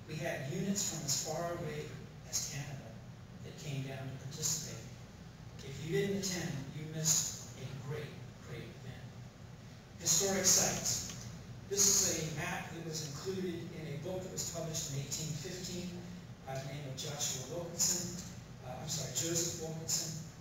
We had units from as far away as Canada that came down to participate. If you didn't attend, you missed a great, great event. Historic sites. This is a map that was included in a book that was published in 1815 by the name of Joseph Wilkinson,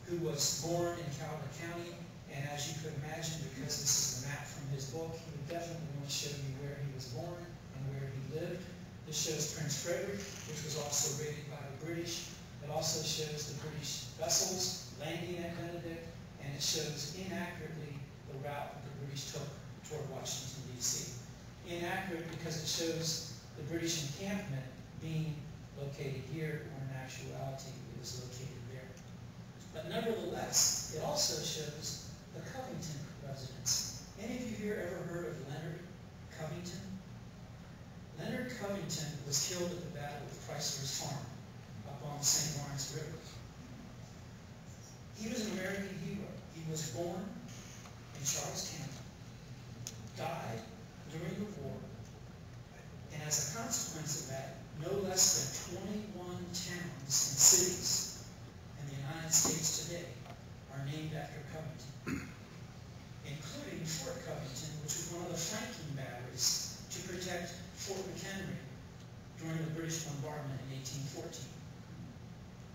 who was born in Calvert County. And as you could imagine, because this is the map from his book, he would definitely want to show you where he was born and where he lived. This shows Prince Frederick, which was also raided by the British. It also shows the British vessels landing at Benedict, and it shows inaccurately the route that the British took toward Washington, D.C. Inaccurate because it shows the British encampment being located here, when in actuality it was located there. But nevertheless, it also shows the Covington residence. Any of you here ever heard of Leonard Covington? Leonard Covington was killed at the Battle of Chrysler's Farm up on the St. Lawrence River. He was an American hero. He was born in Charles County, died during the war, and as a consequence of that, no less than 21 towns and cities in the United States today are named after Covington, including Fort Covington, which was one of the flanking batteries to protect Fort McHenry during the British bombardment in 1814.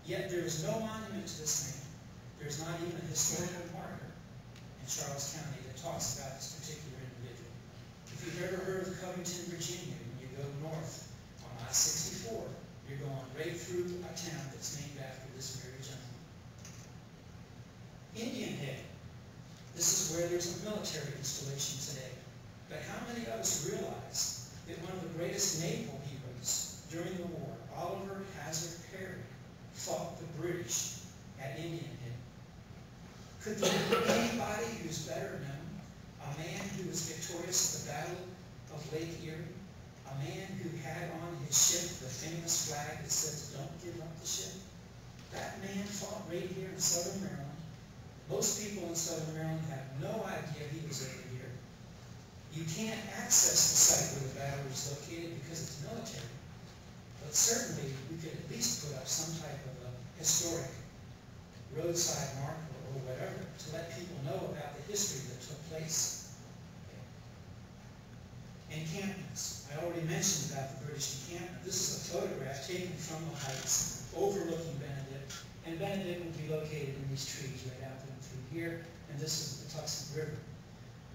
Yet there is no monument to this man. There is not even a historical marker in Charles County that talks about this particular individual. If you've ever heard of Covington, Virginia, when you go north on I-64, you're going right through a town that's named after this very gentleman. Indian Head. This is where there's a military installation today. But how many of us realize that one of the greatest naval heroes during the war, Oliver Hazard Perry, fought the British at Indian Head? Could there be anybody who's better known? A man who was victorious at the Battle of Lake Erie? A man who had on his ship the famous flag that says, "Don't give up the ship"? That man fought right here in Southern Maryland. Most people in Southern Maryland have no idea he was over here. You can't access the site where the battle is located because it's military. But certainly, we could at least put up some type of a historic roadside marker or whatever to let people know about the history that took place. Okay. Encampments. I already mentioned about the British encampment. This is a photograph taken from the heights overlooking Benedict. And Benedict would be located in these trees right out there through here. And this is the Tucson River.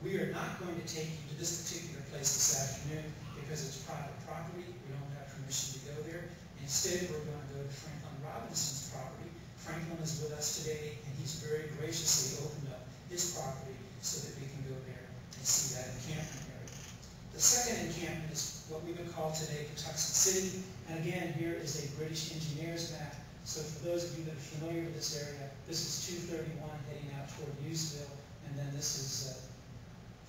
We are not going to take you to this particular place this afternoon because it's private property. We don't have permission to go there. Instead, we're going to go to Franklin Robinson's property. Franklin is with us today, and he's very graciously opened up his property so that we can go there and see that encampment area. The second encampment is what we would call today Tucson City. And again, here is a British engineer's map. So for those of you that are familiar with this area, this is 231 heading out toward Newsville, and then this is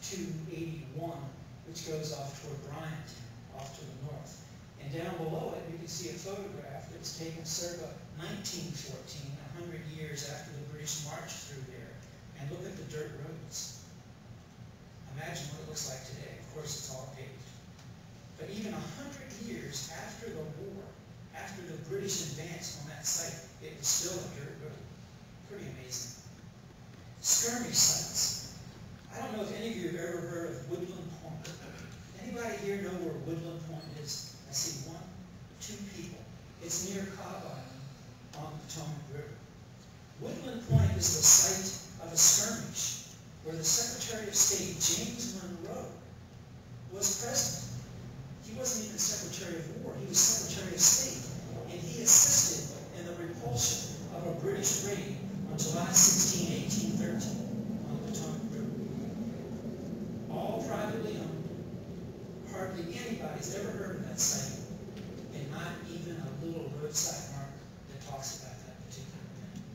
281, which goes off toward Bryanton, off to the north. And down below it, you can see a photograph that was taken circa 1914, 100 years after the British marched through there. And look at the dirt roads. Imagine what it looks like today. Of course, it's all paved. But even 100 years after the war, after the British advanced on that site, it was still a dirt road. Pretty amazing. Skirmish sites. I don't know if any of you have ever heard of Woodland Point. Anybody here know where Woodland Point is? I see 1, 2 people. It's near Cobb Island on the Potomac River. Woodland Point is the site of a skirmish where the Secretary of State, James Monroe, was present. He wasn't even Secretary of War, he was Secretary of State. And he assisted in the repulsion of a British raid on July 16, 1813 on the Potomac River. All privately owned. Hardly anybody's ever heard of that site, and not even a little roadside marker that talks about that particular event.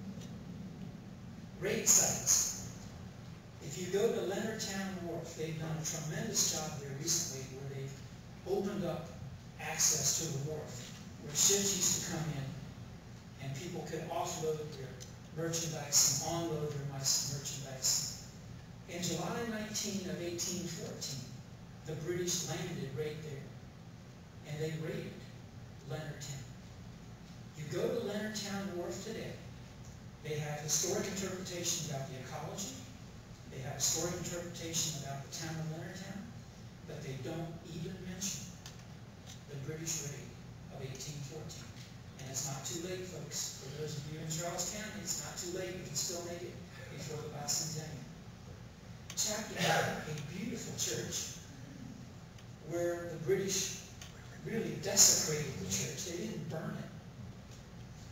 Raid sites. If you go to Leonardtown Wharf, they've done a tremendous job there recently where they've opened up access to the wharf, where ships used to come in and people could offload their merchandise and onload their merchandise. In July 19 of 1814, the British landed right there, and they raided. Leonardtown. You go to Leonardtown Wharf today, they have historic interpretation about the ecology, they have historic interpretation about the town of Leonardtown, but they don't even mention the British raid of 1814. And it's not too late, folks. For those of you in Charles County, it's not too late. We can still make it before the Bicentennial. Chapel Hill, a beautiful church, where the British really desecrated the church. They didn't burn it,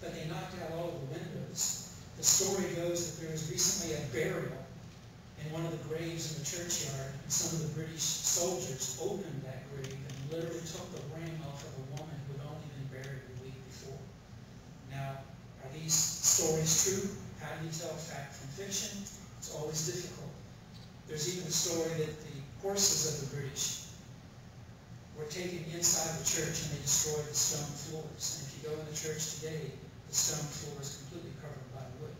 but they knocked out all of the windows. The story goes that there was recently a burial in one of the graves in the churchyard, and some of the British soldiers opened that grave and literally took the ring off of a woman who had only been buried a week before. Now, are these stories true? How do you tell fact from fiction? It's always difficult. There's even a story that the horses of the British were taken inside the church and they destroyed the stone floors. And if you go in the church today, the stone floor is completely covered by wood.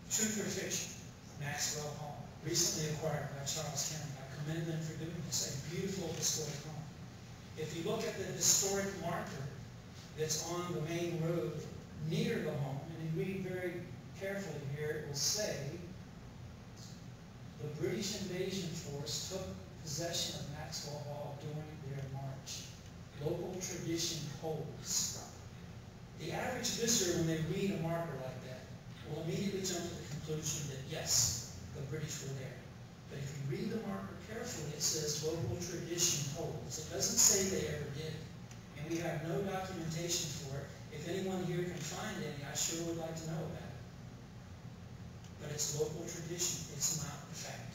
Truth or fiction? Maxwell Hall, recently acquired by Charles County. I commend them for doing this. A beautiful historic home. If you look at the historic marker that's on the main road near the home, and you read very carefully here, it will say, the British invasion force took possession of Maxwell Hall during their march. Local tradition holds. The average visitor, when they read a marker like that, will immediately jump to the conclusion that yes, the British were there. But if you read the marker carefully, it says local tradition holds. It doesn't say they ever did. And we have no documentation for it. If anyone here can find any, I sure would like to know about it. But it's local tradition. It's not the fact.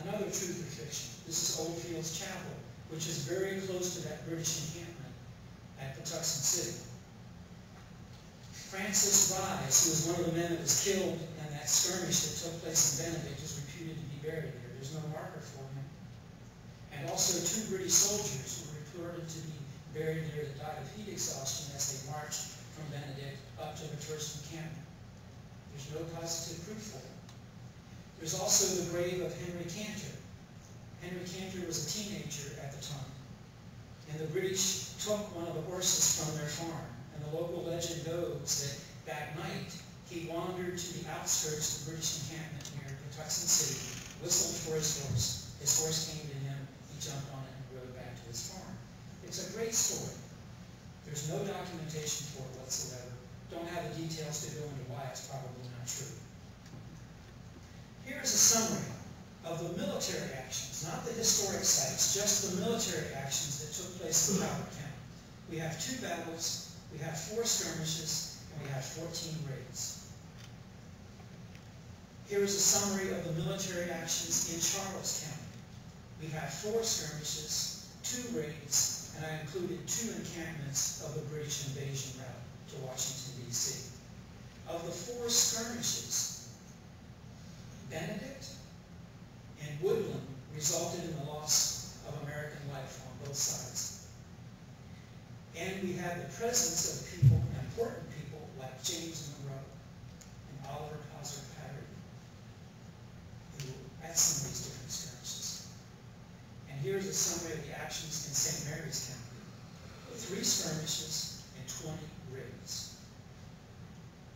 Another truth or fiction. This is Oldfields Chapel, which is very close to that British encampment at Patuxent City. Francis Rice, who was one of the men that was killed in that skirmish that took place in Benedict, is reputed to be buried here. There's no marker for him. And also 2 British soldiers were reported to be buried here that died of heat exhaustion as they marched from Benedict up to the first encampment. There's no positive proof for it. There's also the grave of Henry Cantor. Henry Cantor was a teenager at the time, and the British took one of the horses from their farm. And the local legend goes that night he wandered to the outskirts of the British encampment near Patuxent City, whistled for his horse. His horse came to him, he jumped on it and rode back to his farm. It's a great story. There's no documentation for it whatsoever. Don't have the details to go into why it's probably not true. Here's a summary of the military actions, not the historic sites, just the military actions that took place in Calvert County. We have 2 battles, we have 4 skirmishes, and we have 14 raids. Here is a summary of the military actions in Charles County. We have 4 skirmishes, 2 raids, and I included 2 encampments of the British invasion route to Washington, D.C. Of the 4 skirmishes, Benedict and Woodland resulted in the loss of American life on both sides. And we had the presence of people, important people, like James Monroe and Oliver Patterson, who were at some of these different skirmishes. And here's a summary of the actions in St. Mary's County. 3 skirmishes and 20 raids.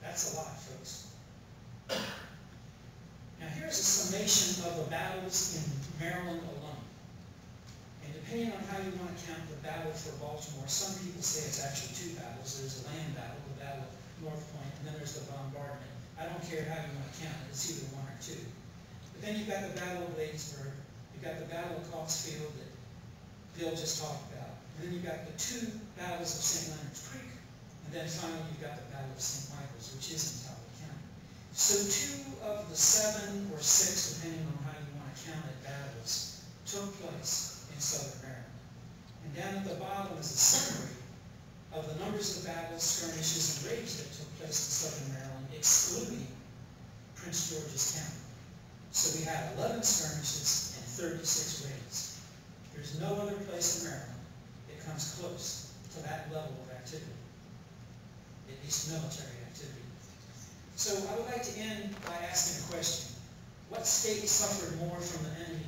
That's a lot, folks. Now here's a summation of the battles in Maryland alone. And depending on how you want to count the battle for Baltimore, some people say it's actually 2 battles. There's a land battle, the Battle of North Point, and then there's the bombardment. I don't care how you want to count it. It's either 1 or 2. But then you've got the Battle of Ladysburg. You've got the Battle of Coxfield that Bill just talked about. And then you've got the 2 battles of St. Leonard's Creek. And then finally you've got the Battle of St. Michael's, which is in Calvert County. So 2 of the 7 or 6, depending on how you want to count it, battles took place in southern Maryland. And down at the bottom is a summary of the numbers of battles, skirmishes, and raids that took place in southern Maryland, excluding Prince George's County. So we had 11 skirmishes and 36 raids. There's no other place in Maryland that comes close to that level of activity, at least military activity. So I would like to end by asking a question. What state suffered more from the enemy